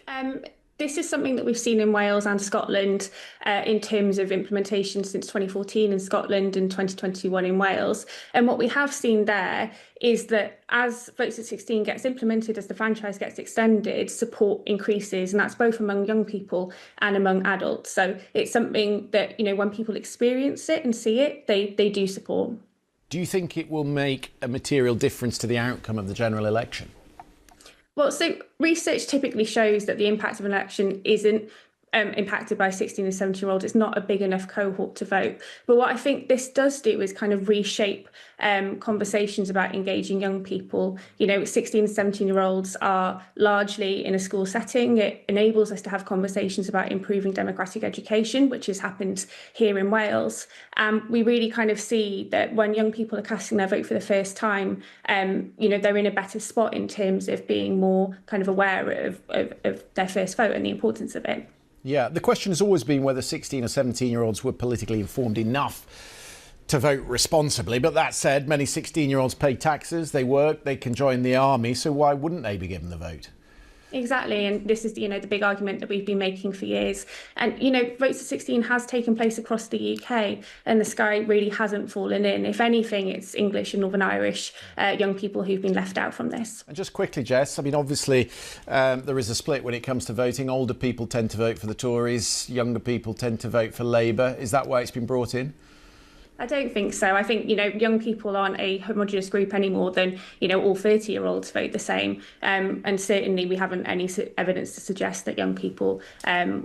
Um, this is something that we've seen in Wales and Scotland in terms of implementation since 2014 in Scotland and 2021 in Wales. And what we have seen there is that as Votes at 16 gets implemented, as the franchise gets extended, support increases, and that's both among young people and among adults. So it's something that, when people experience it and see it, they do support. Do you think it will make a material difference to the outcome of the general election? Well, so research typically shows that the impact of an election isn't impacted by 16 and 17-year-olds. It's not a big enough cohort to vote. But what I think this does do is kind of reshape conversations about engaging young people. 16 and 17-year-olds are largely in a school setting. It enables us to have conversations about improving democratic education, which has happened here in Wales. We really kind of see that when young people are casting their vote for the first time, they're in a better spot in terms of being more kind of aware of their first vote and the importance of it. Yeah, the question has always been whether 16 or 17-year-olds were politically informed enough to vote responsibly. But that said, many 16-year-olds pay taxes, they work, they can join the army. So why wouldn't they be given the vote? Exactly. And this is, the big argument that we've been making for years. And, Votes at 16 has taken place across the UK and the sky really hasn't fallen in. If anything, it's English and Northern Irish young people who've been left out from this. And just quickly, Jess, obviously there is a split when it comes to voting. Older people tend to vote for the Tories, younger people tend to vote for Labour. Is that why it's been brought in? I don't think so. I think, young people aren't a homogenous group any more than, all 30-year-olds vote the same. And certainly we haven't any evidence to suggest that young people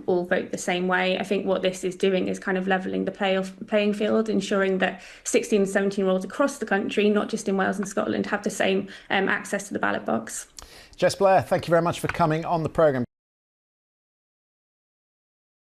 all vote the same way. I think what this is doing is kind of levelling the playing field, ensuring that 16 and 17-year-olds across the country, not just in Wales and Scotland, have the same access to the ballot box. Jess, Blair, thank you very much for coming on the programme.